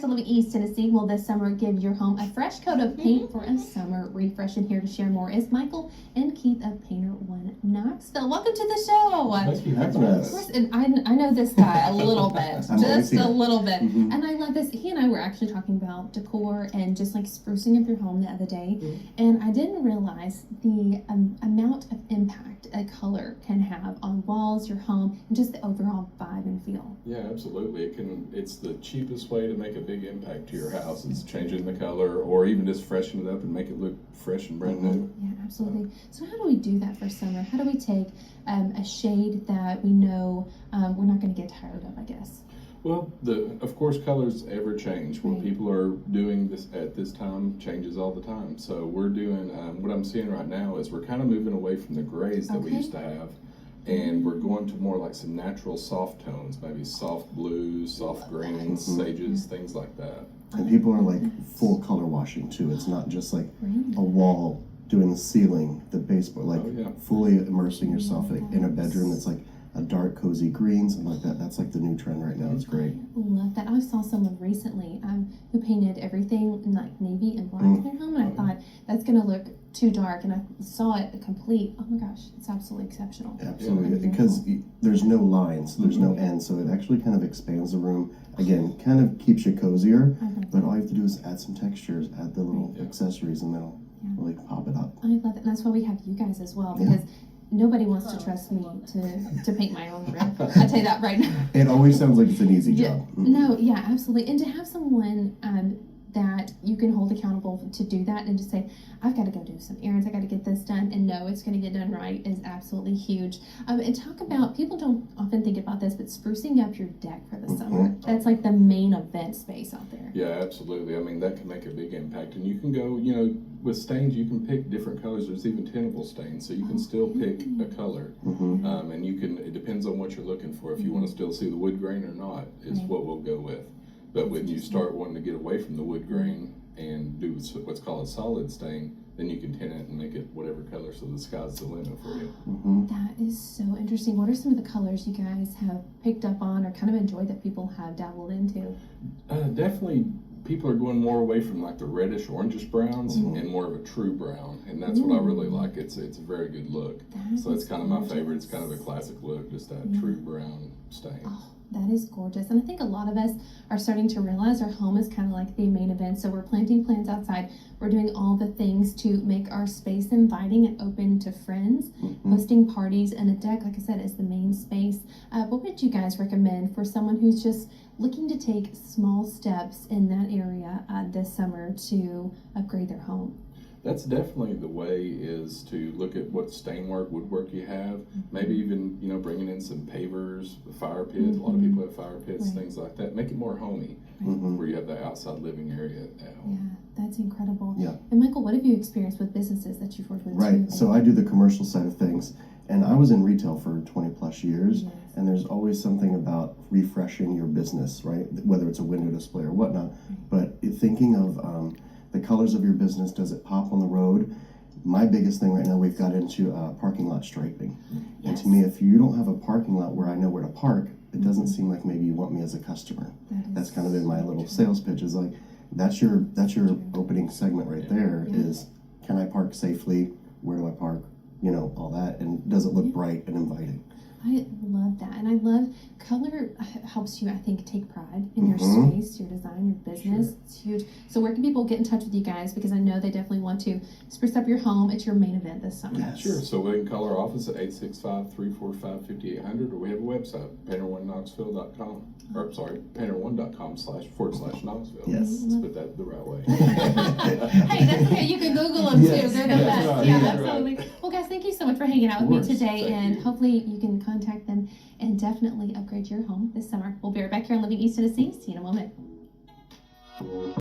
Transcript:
to Living East Tennessee will this summer give your home a fresh coat of paint for a summer refresh. And here to share more is Michael and Keith of Painter1 of Knoxville. Welcome to the show. Thank you for having us. Of course, and I know this guy a little bit, just a little bit. Mm-hmm. And I love this. He and I were actually talking about decor and just like sprucing up your home the other day. Mm-hmm. And I didn't realize the amount of impact a color can have on walls, your home, and just the overall vibe and feel. Yeah, absolutely. It's the cheapest way to make a big impact to your house is changing the color or even just freshen it up and make it look fresh and brand new. Yeah, absolutely. So how do we do that for summer? How do we take a shade that we know we're not going to get tired of, I guess? Well, of course, colors ever change. What people are doing this at this time changes all the time. So we're doing, what I'm seeing right now is we're kind of moving away from the grays that we used to have. And we're going to more like some natural soft tones, maybe soft blues, soft greens, sages, things like that. And people are like full color washing too. It's not just like a wall doing the ceiling, the baseboard, like fully immersing yourself in a bedroom that's like a dark, cozy green, something like that. That's like the new trend right now. It's great. I love that. I saw someone recently who painted everything in like navy and black in their home, and I thought that's going to look too dark, and I saw it complete. Oh my gosh, it's absolutely exceptional. Absolutely, because there's no lines, there's no end, so it actually kind of expands the room. Again, kind of keeps you cozier, but all you have to do is add some textures, add the little accessories, and they'll really pop it up. I love it, and that's why we have you guys as well, because nobody wants to trust me to paint my own room. I tell you that right now. It always sounds like it's an easy job. No, yeah, absolutely. And to have someone that you can hold accountable to do that and just say, I've got to go do some errands, I got to get this done, and know it's going to get done right is absolutely huge. And talk about, people don't often think about this, but sprucing up your deck for the summer. That's like the main event space out there. Yeah, absolutely. I mean, that can make a big impact. And you can go, you know, with stains, you can pick different colors. There's even tintable stains, so you can still pick a color. And you can, it depends on what you're looking for. If you want to still see the wood grain or not, is what we'll go with. But when you start wanting to get away from the wood grain and do what's called a solid stain, then you can tint it and make it whatever color, so the sky's the limit for you. That is so interesting. What are some of the colors you guys have picked up on or kind of enjoyed that people have dabbled into? Definitely, people are going more away from like the reddish orangish browns and more of a true brown, and that's what I really like. It's a very good look. So it's kind of my favorite. It's kind of a classic look, just that true brown stain. Oh, that is gorgeous. And I think a lot of us are starting to realize our home is kind of like the main event. So we're planting plants outside. We're doing all the things to make our space inviting and open to friends, hosting parties, and a deck, like I said, is the main space. What would you guys recommend for someone who's just looking to take small steps in that area this summer to upgrade their home? That's definitely the way, is to look at what stonework, woodwork you have. Maybe even, you know, bringing in some pavers, fire pits. A lot of people have fire pits, things like that. Make it more homey, where you have the outside living area at home. Yeah, that's incredible. Yeah. And Michael, what have you experienced with businesses that you've worked with? Right, so I do the commercial side of things, and I was in retail for 20 plus years, and there's always something about refreshing your business, right? Whether it's a window display or whatnot, but thinking of the colors of your business, does it pop on the road? My biggest thing right now, we've got into parking lot striping. And to me, if you don't have a parking lot where I know where to park, it doesn't seem like maybe you want me as a customer. That's kind of in my little sales pitch, is like, that's your opening segment right there, is can I park safely? Where do I park? You know, all that, and does it look bright and inviting? I love that, and I love color helps you, I think, take pride in your space, your design, your business. It's huge. So where can people get in touch with you guys? Because I know they definitely want to spruce up your home. It's your main event this summer. Sure. So we can call our office at 865-345-5800, or we have a website, Painter1Knoxville.com. Or sorry, Painter1.com//Knoxville. Yes. Let's put that the right way. Hey, that's okay. You can Google them too. They're the best. Right. Yeah, absolutely. Well, guys, thank you so much for hanging out with me today, and hopefully you can contact them and definitely upgrade your home this summer. We'll be right back here on Living East Tennessee. See you in a moment.